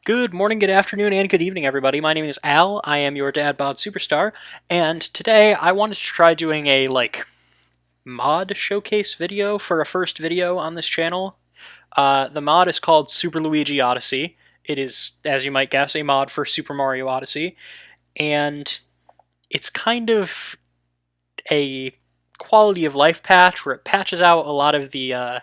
Good morning, good afternoon, and good evening, everybody. My name is Al. I am your dad bod superstar, and today I wanted to try doing a mod showcase video for a first video on this channel. The mod is called Super Luigi Odyssey. It is, as you might guess, a mod for Super Mario Odyssey, and it's kind of a quality of life patch where it patches out a lot of the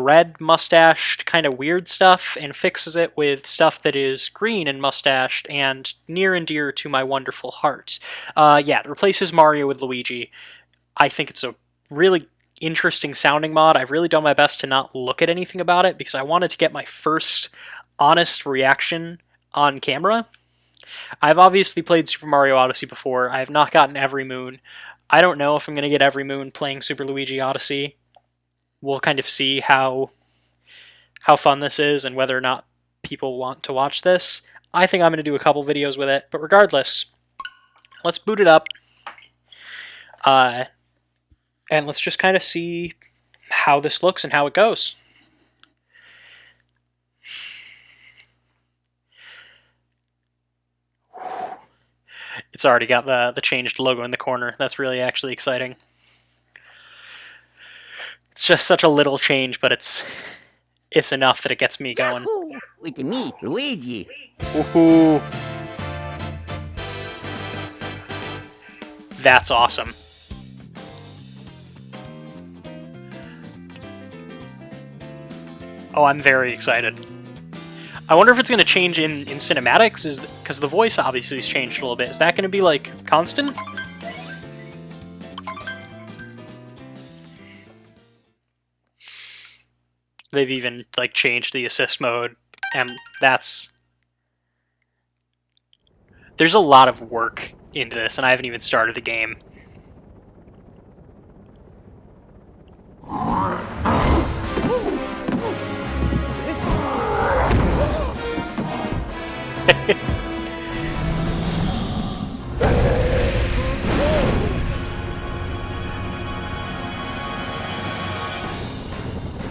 red mustached kind of weird stuff and fixes it with stuff that is green and mustached and near and dear to my wonderful heart. Yeah, it replaces Mario with Luigi. I think it's a really interesting sounding mod. I've really done my best to not look at anything about it because I wanted to get my first honest reaction on camera. I've obviously played Super Mario Odyssey before. I have not gotten every moon. I don't know if I'm going to get every moon playing Super Luigi Odyssey. We'll kind of see how fun this is and whether or not people want to watch this. I think I'm going to do a couple videos with it, but regardless, let's boot it up, and let's just kind of see how this looks and how it goes. It's already got the changed logo in the corner. That's really actually exciting. It's just such a little change, but it's enough that it gets me going. Yahoo! With me, Luigi. Woohoo! That's awesome. Oh, I'm very excited. I wonder if it's going to change in cinematics, because the voice obviously has changed a little bit. Is that going to be, like, constant? They've even, like, changed the assist mode, and that's... There's a lot of work into this, and I haven't even started the game.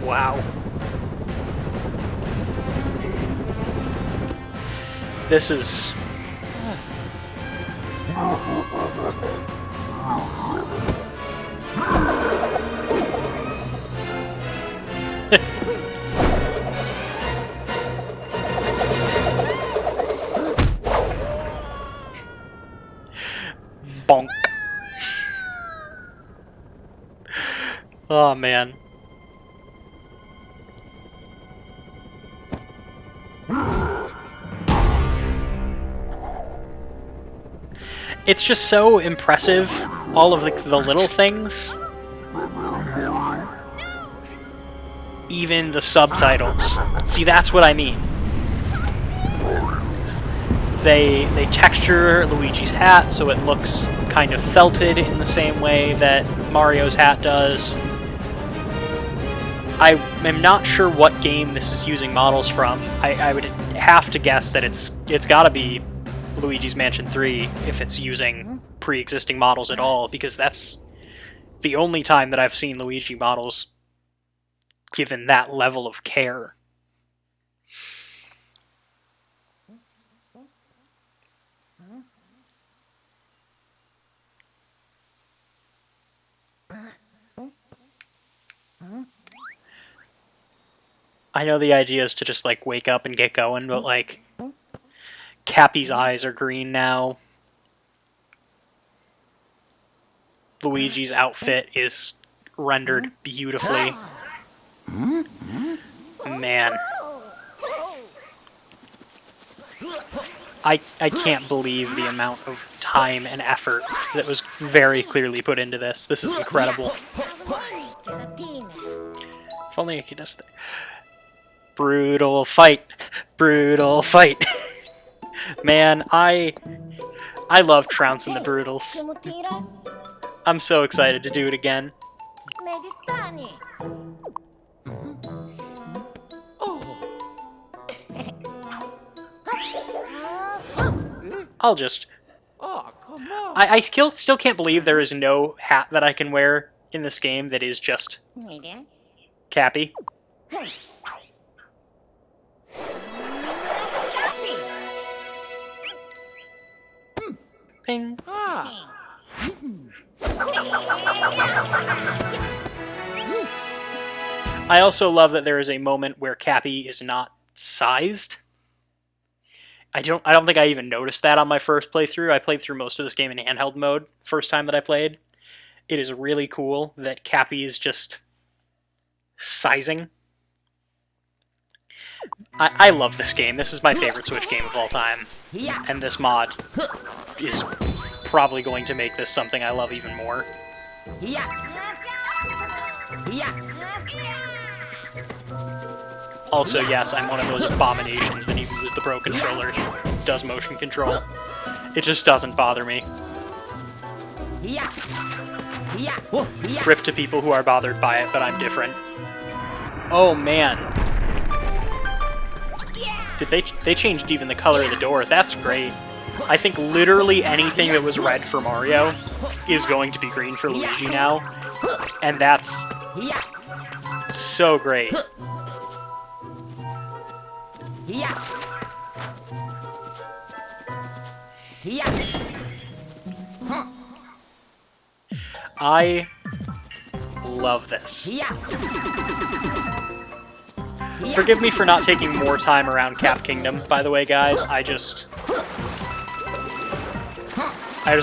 Wow. This is... Bonk. Oh, man. It's just so impressive, all of the little things. Even the subtitles. See, that's what I mean. They texture Luigi's hat so it looks kind of felted in the same way that Mario's hat does. I am not sure what game this is using models from. I would have to guess that it's got to be Luigi's Mansion 3 if it's using pre-existing models at all, because that's the only time that I've seen Luigi models given that level of care. I know the idea is to just, like, wake up and get going, but, like, Cappy's eyes are green now. Luigi's outfit is rendered beautifully. Man. I can't believe the amount of time and effort that was very clearly put into this. This is incredible. If only I could just... Brutal fight. Brutal fight. Man, I love trouncing the Brutals. I'm so excited to do it again. I'll just... Oh, come on. I still can't believe there is no hat that I can wear in this game that is just Cappy. Ping. Ah. I also love that there is a moment where Cappy is not sized. I don't think I even noticed that on my first playthrough. I played through most of this game in handheld mode first time that I played. It is really cool that Cappy is just sizing. I love this game. This is my favorite Switch game of all time. And this mod is probably going to make this something I love even more. Also, yes, I'm one of those abominations that even with the Pro Controller does motion control. It just doesn't bother me. Rip to people who are bothered by it, but I'm different. Oh man. Did they changed even the color of the door? That's great. I think literally anything that was red for Mario is going to be green for Luigi now. And that's so great. I love this. Forgive me for not taking more time around Cap Kingdom, by the way, guys. I just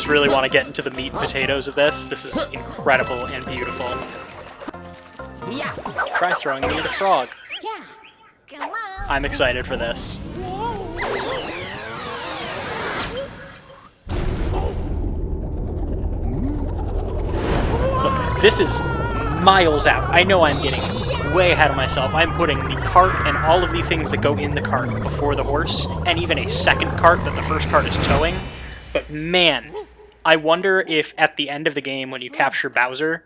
really want to get into the meat and potatoes of this. This is incredible and beautiful. Try throwing me at a frog. I'm excited for this. Look, this is miles out. I know I'm getting way ahead of myself. I'm putting the cart and all of the things that go in the cart before the horse, and even a second cart that the first cart is towing. But man, I wonder if at the end of the game, when you capture Bowser,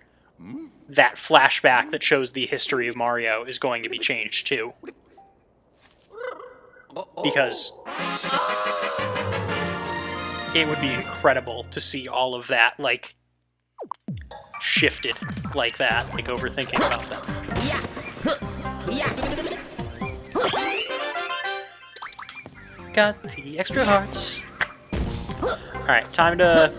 that flashback that shows the history of Mario is going to be changed too. Because it would be incredible to see all of that, like, shifted like that, like overthinking about them. Got the extra hearts. Alright, time to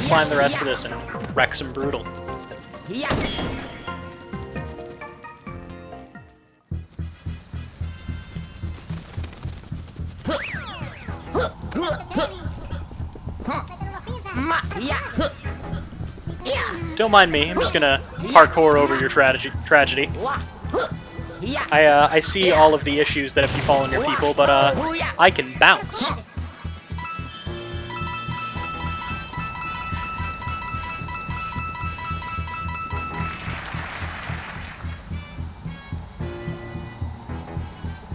climb the rest of this and wreck some Brutal. Don't mind me, I'm just gonna parkour over your tragedy. I see all of the issues that have befallen your people, but I can bounce.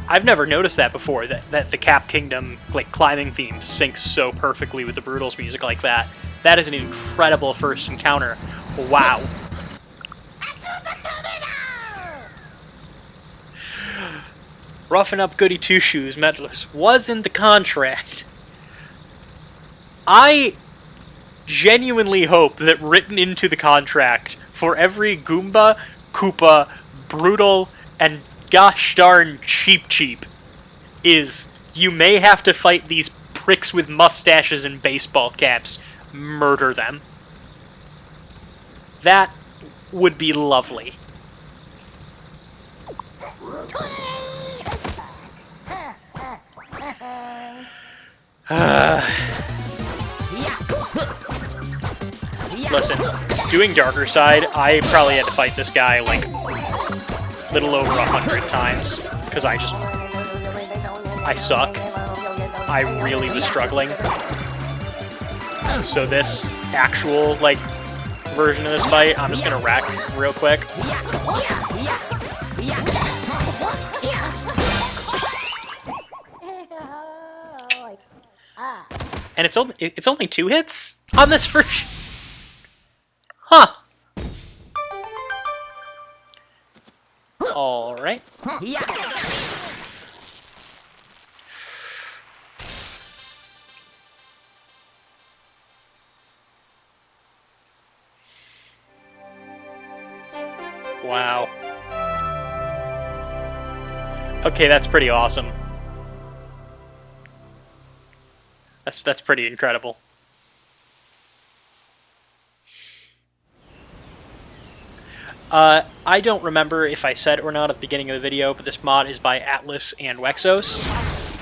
I've never noticed that before, that the Cap Kingdom like climbing theme syncs so perfectly with the Brutal's music like that. That is an incredible first encounter. Wow. Roughing up Goody Two-Shoes medalist was in the contract. I genuinely hope that written into the contract for every Goomba, Koopa, Brutal, and gosh darn Cheep is you may have to fight these pricks with mustaches and baseball caps. Murder them. That would be lovely. Listen, doing Darker Side, I probably had to fight this guy like a little over 100 times because I suck. I really was struggling. So this actual like version of this fight, I'm just gonna wreck real quick. And it's only 2 hits on this version. Huh. All right. Wow. Okay, that's pretty awesome. That's pretty incredible. I don't remember if I said it or not at the beginning of the video, but this mod is by Atlas and Wexos.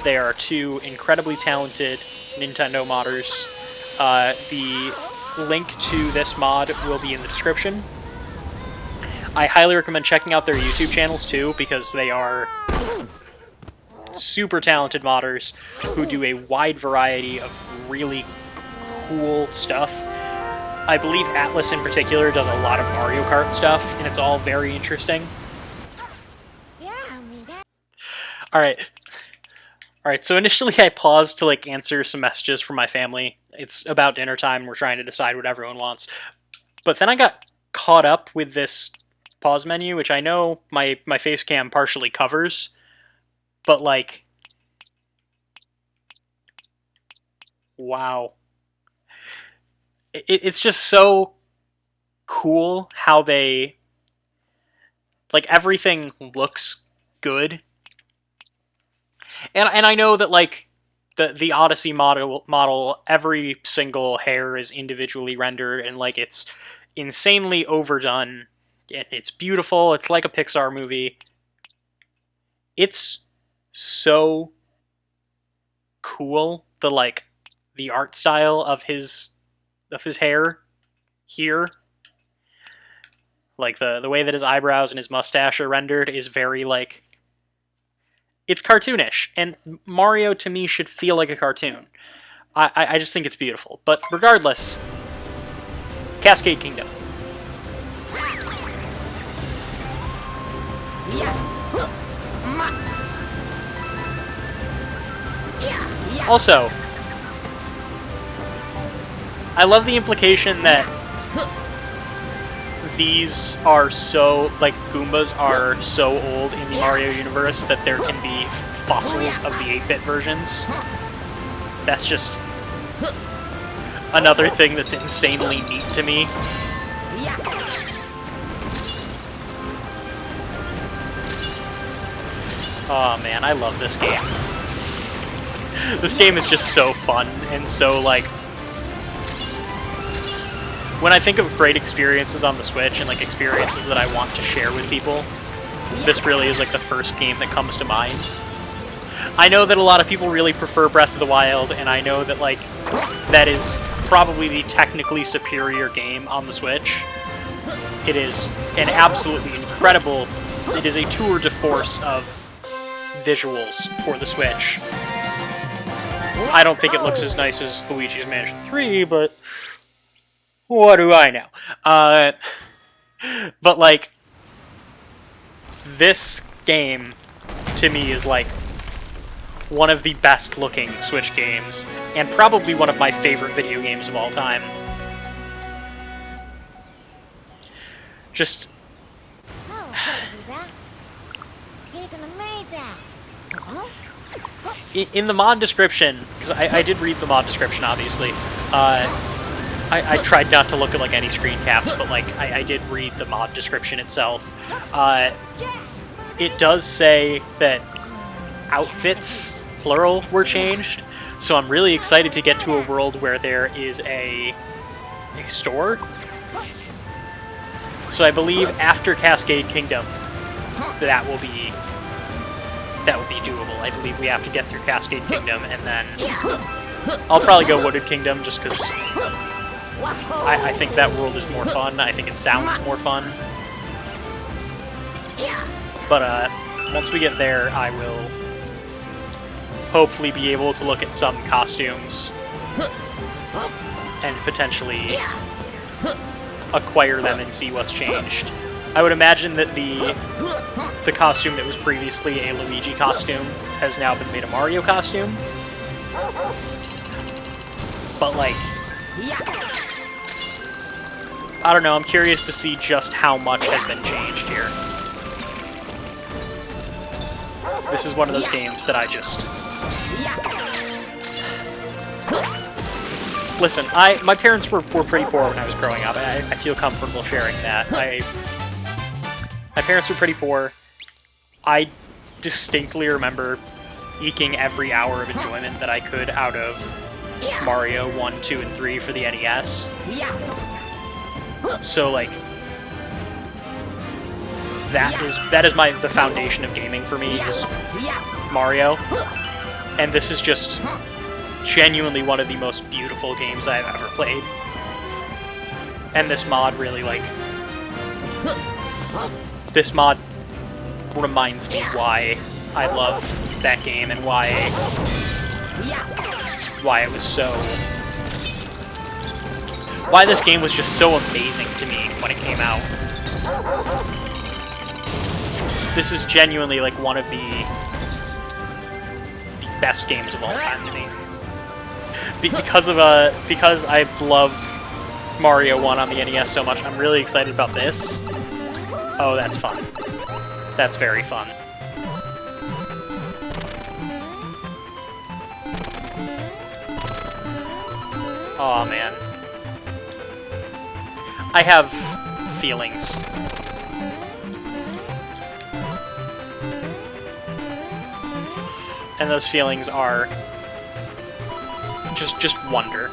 They are two incredibly talented Nintendo modders. The link to this mod will be in the description. I highly recommend checking out their YouTube channels too, because they are super talented modders who do a wide variety of really cool stuff. I believe Atlas in particular does a lot of Mario Kart stuff, and it's all very interesting. Alright. Alright, so initially I paused to like answer some messages from my family. It's about dinner time, and we're trying to decide what everyone wants. But then I got caught up with this pause menu, which I know my face cam partially covers, but like, wow. It's just so cool how they, like, everything looks good. And I know that like the Odyssey model, every single hair is individually rendered, and like it's insanely overdone. It's beautiful. It's like a Pixar movie. It's so cool. The art style of his hair here, like the way that his eyebrows and his mustache are rendered, is very like, it's cartoonish, and Mario to me should feel like a cartoon. I just think it's beautiful. But regardless, Cascade Kingdom. Also, I love the implication that these are so, like, Goombas are so old in the Mario universe that there can be fossils of the 8-bit versions. That's just another thing that's insanely neat to me. Oh man, I love this game. This game is just so fun and so, like, when I think of great experiences on the Switch and like experiences that I want to share with people, this really is like the first game that comes to mind. I know that a lot of people really prefer Breath of the Wild, and I know that like that is probably the technically superior game on the Switch. It is an absolutely incredible, it is a tour de force of visuals for the Switch. I don't think it looks as nice as Luigi's Mansion 3, but what do I know? But like, this game to me is like one of the best looking Switch games, and probably one of my favorite video games of all time. Just in the mod description, because I did read the mod description, obviously. I tried not to look at like any screen caps, but like I did read the mod description itself. It does say that outfits, plural, were changed, so I'm really excited to get to a world where there is a store. So I believe after Cascade Kingdom, that will be doable. I believe we have to get through Cascade Kingdom, and then I'll probably go Wooded Kingdom just because I think that world is more fun. I think it sounds more fun. But once we get there, I will hopefully be able to look at some costumes and potentially acquire them and see what's changed. I would imagine that the costume that was previously a Luigi costume has now been made a Mario costume. But like, I don't know, I'm curious to see just how much has been changed here. This is one of those games that I just... Listen, my parents were pretty poor when I was growing up. I feel comfortable sharing that. My parents were pretty poor. I distinctly remember eking every hour of enjoyment that I could out of Mario 1, 2, and 3 for the NES. So like that is the foundation of gaming for me is Mario. And this is just genuinely one of the most beautiful games I've ever played. And this mod really this mod reminds me why I love that game and why it was so... why this game was just so amazing to me when it came out. This is genuinely like one of the best games of all time to me. Because I love Mario 1 on the NES so much, I'm really excited about this. Oh, that's fun. That's very fun. Aw, man. I have feelings. And those feelings are just wonder.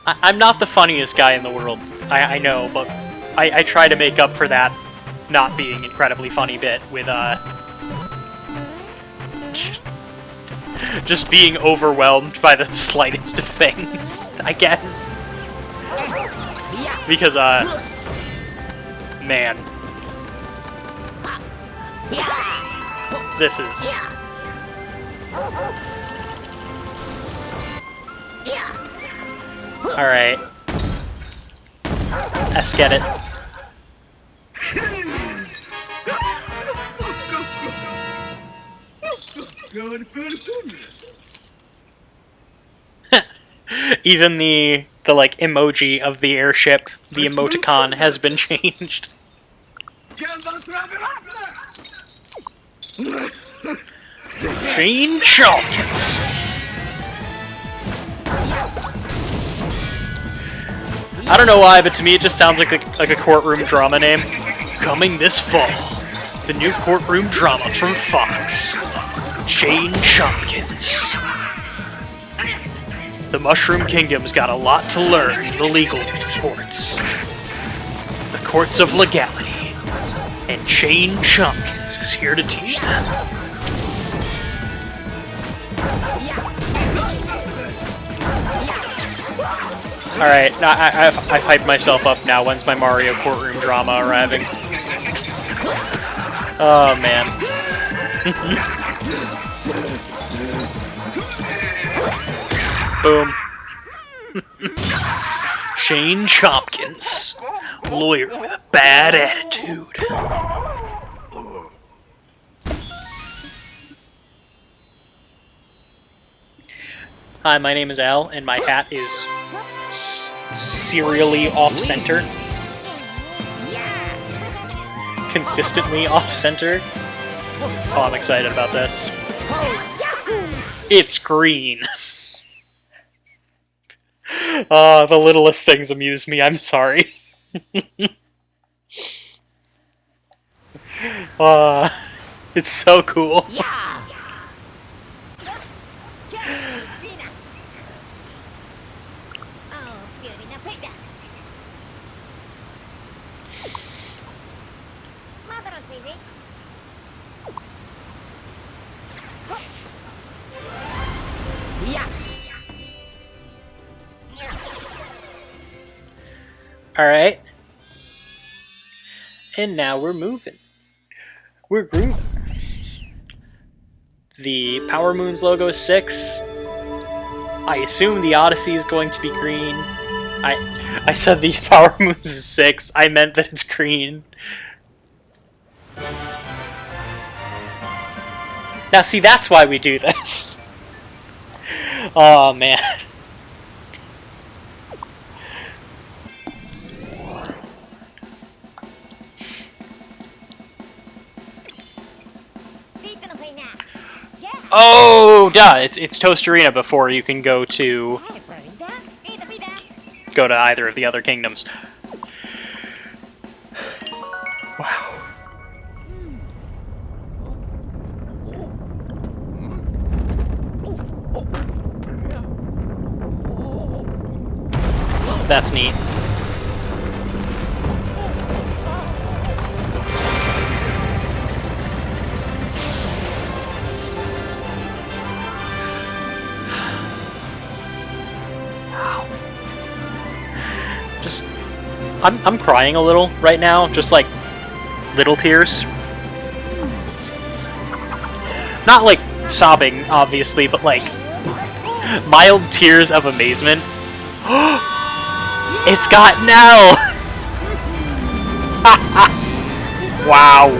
I'm not the funniest guy in the world, I know, but I try to make up for that not being incredibly funny bit with, just being overwhelmed by the slightest of things, I guess. Because, man. This is... Alright. Let's get it. Even the like emoji of the airship, the emoticon, has been changed. Shane Chalkins. I don't know why, but to me it just sounds like a courtroom drama name. Coming this fall, the new courtroom drama from Fox. Shane Chalkins. The Mushroom Kingdom's got a lot to learn in the legal courts. The courts of legality. And Shane Chalkins is here to teach them. Alright, I've hyped myself up now. When's my Mario courtroom drama arriving? Oh, man. Boom. Shane Chompkins, lawyer with a bad attitude. Hi, my name is Al, and my hat is serially off-center. Consistently off-center. Oh, I'm excited about this. It's green. The littlest things amuse me, I'm sorry. It's so cool. Alright. And now we're moving. We're grooving. The Power Moons logo is 6. I assume the Odyssey is going to be green. I said the Power Moons is 6. I meant that it's green. Now see, that's why we do this. Oh, man. Oh, duh! It's Toast Arena before you can go to either of the other kingdoms. Wow. That's neat. Just, I'm crying a little right now, just like little tears. Not like sobbing, obviously, but like mild tears of amazement. It's got Nell! Wow.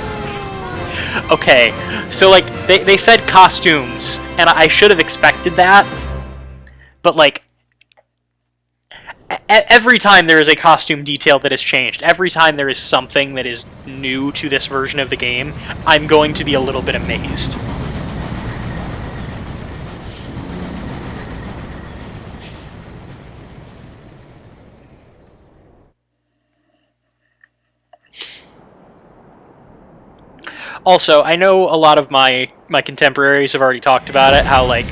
Okay, so like they said costumes, and I should have expected that, but like every time there is a costume detail that is changed, every time there is something that is new to this version of the game, I'm going to be a little bit amazed. Also, I know a lot of my contemporaries have already talked about it, how like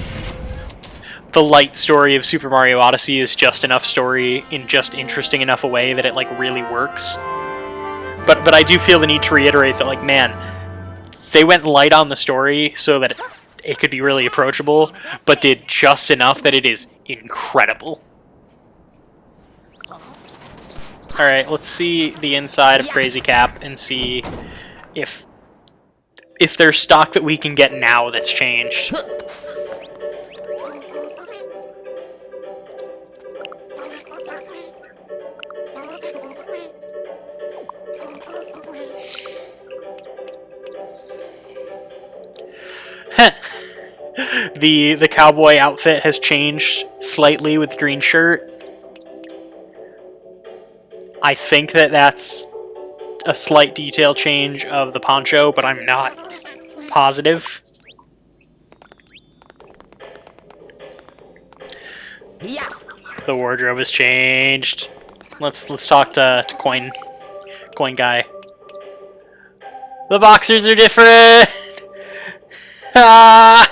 the light story of Super Mario Odyssey is just enough story in just interesting enough a way that it like really works. But I do feel the need to reiterate that like, man, they went light on the story so that it could be really approachable, but did just enough that it is incredible. Alright, let's see the inside of Crazy Cap and see if there's stock that we can get now that's changed. The cowboy outfit has changed slightly with the green shirt. I think that's a slight detail change of the poncho, but I'm not positive. The wardrobe has changed. Let's talk to coin guy. The boxers are different. Ah!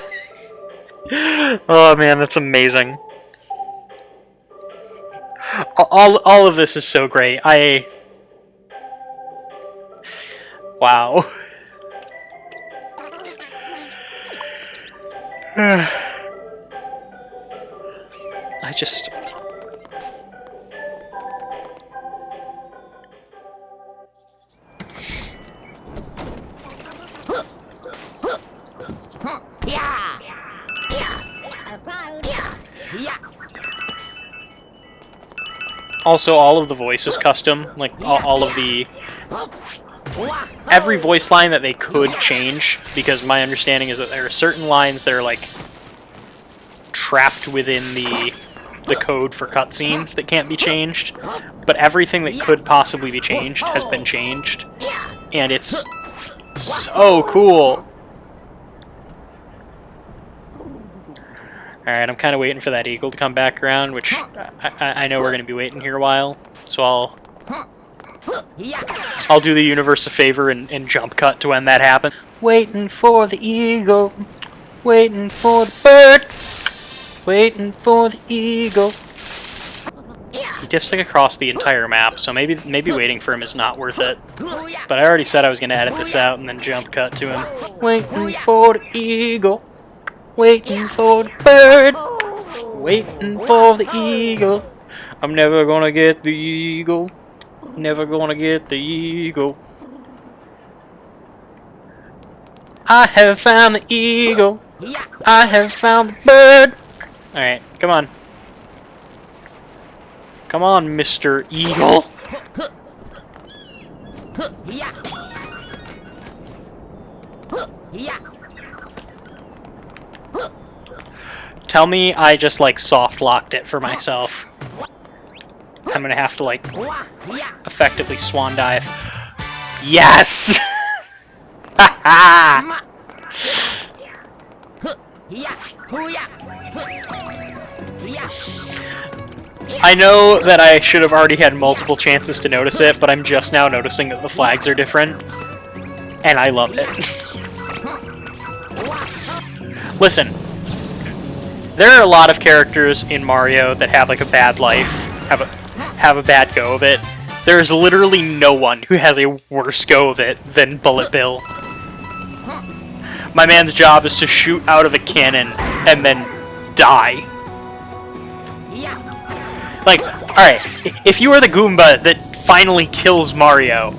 Oh man, that's amazing. All of this is so great. Wow. I just... Also, all of the voices custom, like all of the... Every voice line that they could change, because my understanding is that there are certain lines that are like trapped within the code for cutscenes that can't be changed, but everything that could possibly be changed has been changed, and it's so cool. Alright, I'm kind of waiting for that eagle to come back around, which I know we're going to be waiting here a while, so I'll do the universe a favor and jump cut to when that happens. Waiting for the eagle, waiting for the bird, waiting for the eagle. He dips like across the entire map, so maybe waiting for him is not worth it. But I already said I was going to edit this out and then jump cut to him. Waiting for the eagle, waiting for the bird, waiting for the eagle. I'm never gonna get the eagle, never gonna get the eagle. I have found the eagle, I have found the bird. Alright, come on. Come on, Mr. Eagle. Tell me I just, like, soft-locked it for myself. I'm gonna have to, like, effectively swan dive. Yes! Haha! I know that I should have already had multiple chances to notice it, but I'm just now noticing that the flags are different. And I love it. Listen. There are a lot of characters in Mario that have like a bad life, have have a bad go of it. There is literally no one who has a worse go of it than Bullet Bill. My man's job is to shoot out of a cannon and then die. Like, alright, if you are the Goomba that finally kills Mario,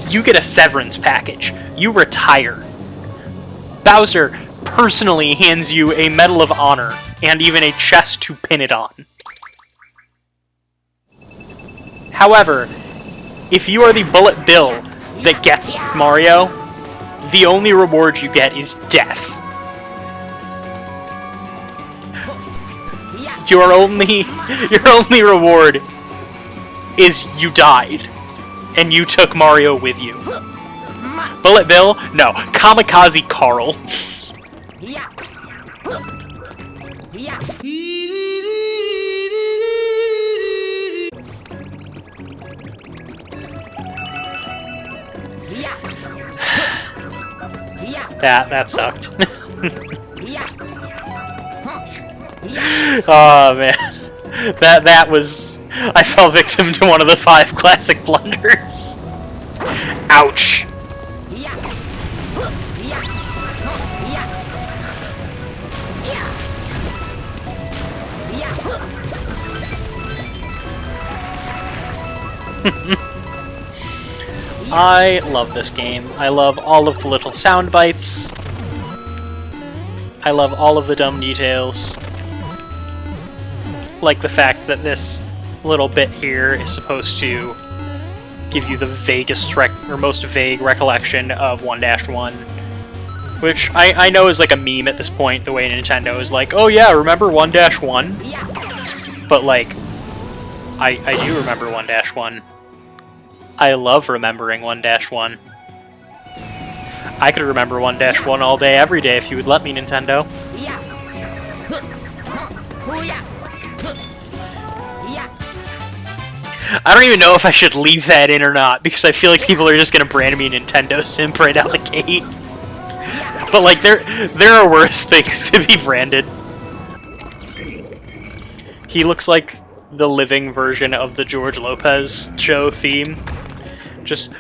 you get a severance package. You retire. Bowser personally hands you a Medal of Honor and even a chest to pin it on. However, if you are the Bullet Bill that gets Mario, the only reward you get is death. Your only reward is you died, and you took Mario with you. Bullet Bill? No. Kamikaze Carl. That sucked. Oh man. That was... I fell victim to one of the 5 classic blunders. Ouch. I love this game. I love all of the little sound bites. I love all of the dumb details. Like the fact that this little bit here is supposed to give you the vaguest or most vague recollection of 1-1. Which I know is like a meme at this point, the way Nintendo is like, oh yeah, remember 1-1? But like, I do remember 1-1. I love remembering 1-1. I could remember 1-1 all day, every day if you would let me, Nintendo. I don't even know if I should leave that in or not, because I feel like people are just gonna brand me a Nintendo simp right out the gate. But like, there are worse things to be branded. He looks like the living version of the George Lopez show theme. Just...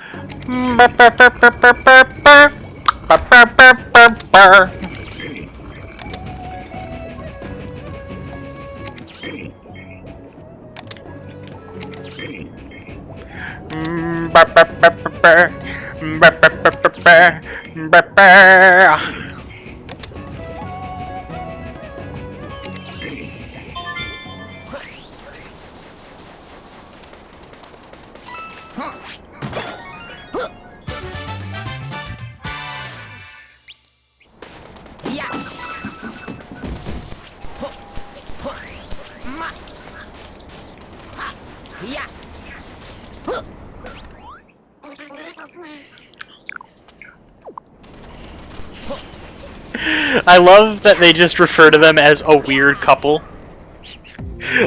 I love that they just refer to them as a weird couple.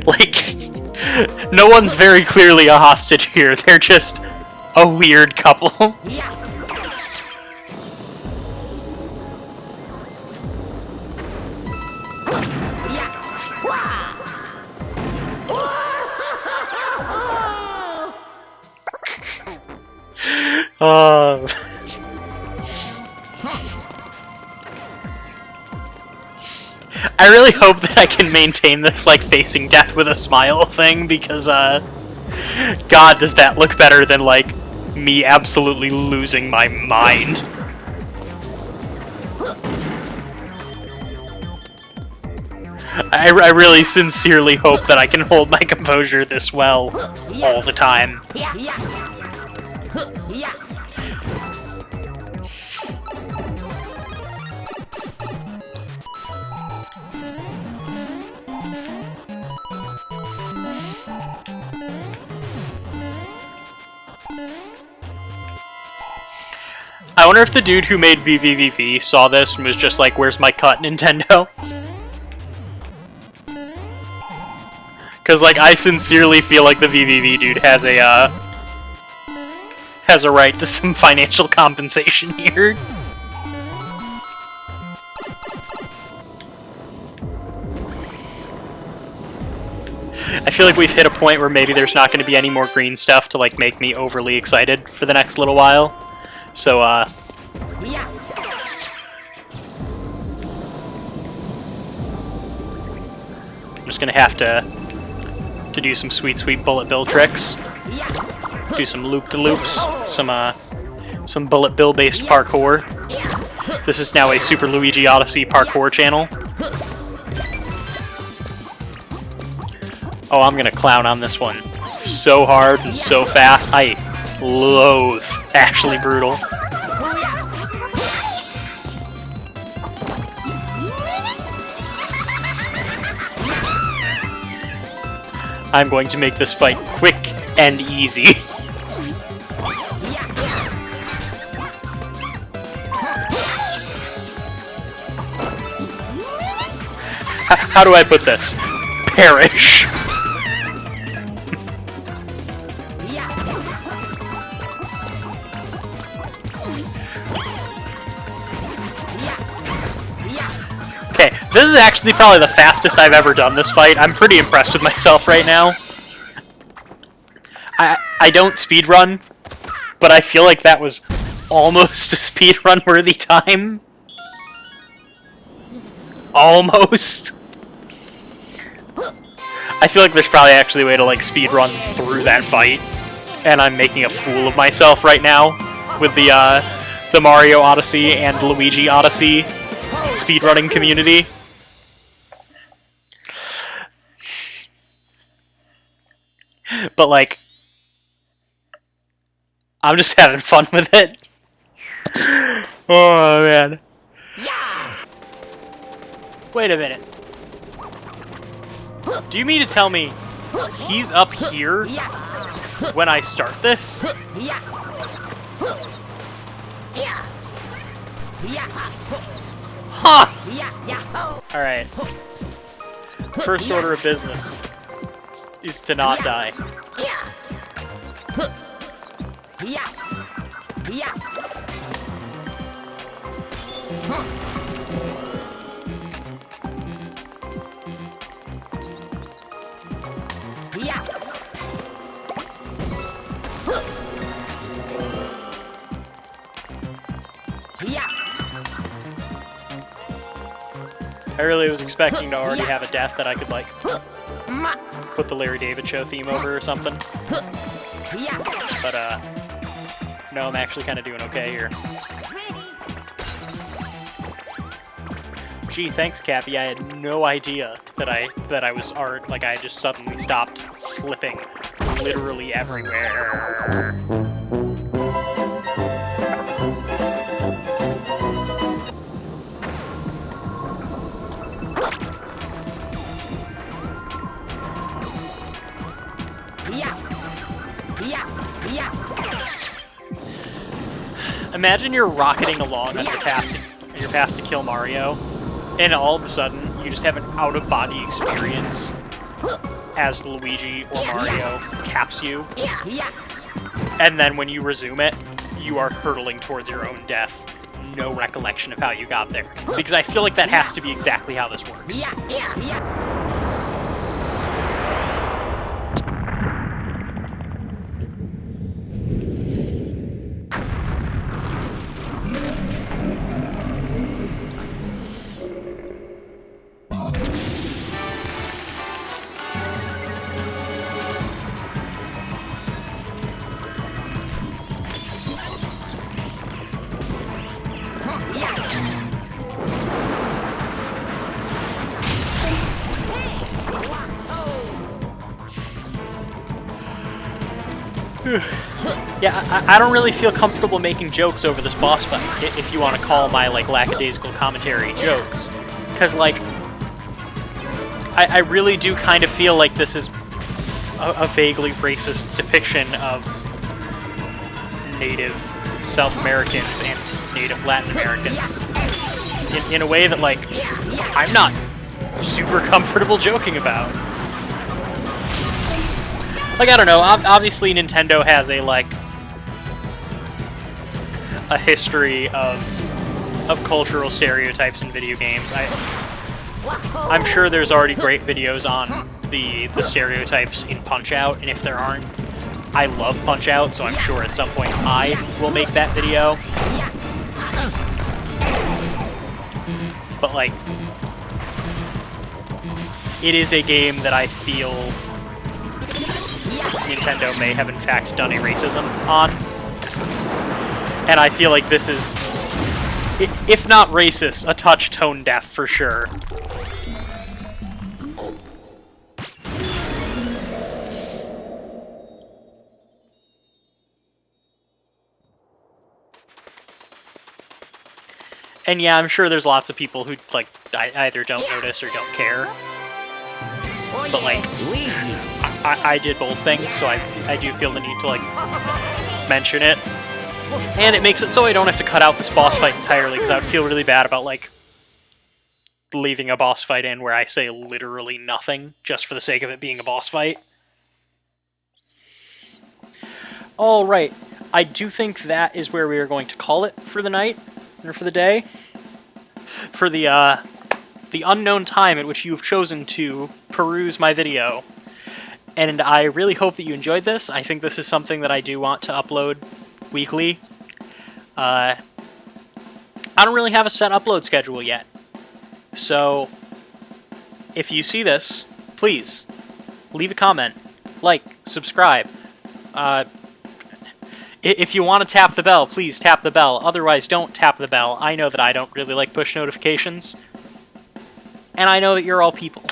Like, no one's very clearly a hostage here, they're just a weird couple. I really hope that I can maintain this, like, facing death with a smile thing, because, God, does that look better than, like, me absolutely losing my mind. I really sincerely hope that I can hold my composure this well all the time. I wonder if the dude who made VVVV saw this and was just like, where's my cut, Nintendo? Because, like, I sincerely feel like the VVV dude has a right to some financial compensation here. I feel like we've hit a point where maybe there's not going to be any more green stuff to like make me overly excited for the next little while. So, I'm just going to have to do some sweet, sweet bullet bill tricks. Do some loop-de-loops, some bullet bill-based parkour. This is now a Super Luigi Odyssey parkour channel. Oh, I'm gonna clown on this one so hard and so fast. I loathe Ashley Brutal. I'm going to make this fight quick and easy. How do I put this? Perish. Okay, this is actually probably the fastest I've ever done this fight. I'm pretty impressed with myself right now. I don't speedrun, but I feel like that was almost a speedrun worthy time. Almost. I feel like there's probably actually a way to like speedrun through that fight, and I'm making a fool of myself right now with the Mario Odyssey and Luigi Odyssey speedrunning community. But like, I'm just having fun with it. Oh man. Wait a minute. Do you mean to tell me he's up here when I start this? Huh! Alright. First order of business is to not die. I really was expecting to already have a death that I could, like, put the Larry David Show theme over or something. But, no, I'm actually kind of doing okay here. Gee, thanks, Cappy. I had no idea that I was like, I just suddenly stopped slipping literally everywhere. Imagine you're rocketing along on your path to kill Mario, and all of a sudden you just have an out-of-body experience as Luigi or Mario caps you, and then when you resume it, you are hurtling towards your own death. No recollection of how you got there, because I feel like that has to be exactly how this works. Yeah, I don't really feel comfortable making jokes over this boss fight, if you want to call my, like, lackadaisical commentary jokes. Because, like, I really do kind of feel like this is a vaguely racist depiction of native South Americans and native Latin Americans. In a way that, like, I'm not super comfortable joking about. Like, I don't know, obviously Nintendo has a, like, a history of cultural stereotypes in video games. I'm sure there's already great videos on the stereotypes in Punch-Out, and if there aren't, I love Punch-Out, so I'm sure at some point I will make that video. But, like, it is a game that I feel Nintendo may have in fact done a racism on. And I feel like this is, if not racist, a touch tone deaf for sure. And yeah, I'm sure there's lots of people who, like, either don't notice or don't care. But, like, Luigi. I did both things, so I do feel the need to, like, mention it. And it makes it so I don't have to cut out this boss fight entirely, because I would feel really bad about, like, leaving a boss fight in where I say literally nothing, just for the sake of it being a boss fight. Alright, I do think that is where we are going to call it for the night, or for the day. For the unknown time at which you've chosen to peruse my video. And I really hope that you enjoyed this. I think this is something that I do want to upload weekly. I don't really have a set upload schedule yet. So, if you see this, please, leave a comment, like, subscribe. If you want to tap the bell, please tap the bell. Otherwise, don't tap the bell. I know that I don't really like push notifications. And I know that you're all people.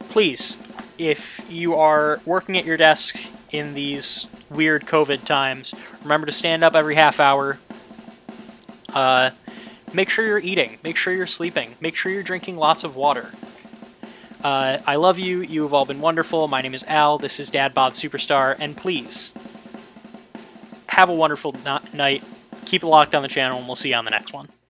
Please, if you are working at your desk in these weird COVID times, remember to stand up every half hour. Make sure you're eating. Make sure you're sleeping. Make sure you're drinking lots of water. I love you. You have all been wonderful. My name is Al. This is Dad Bod Superstar. And please, have a wonderful night. Keep it locked on the channel, and we'll see you on the next one.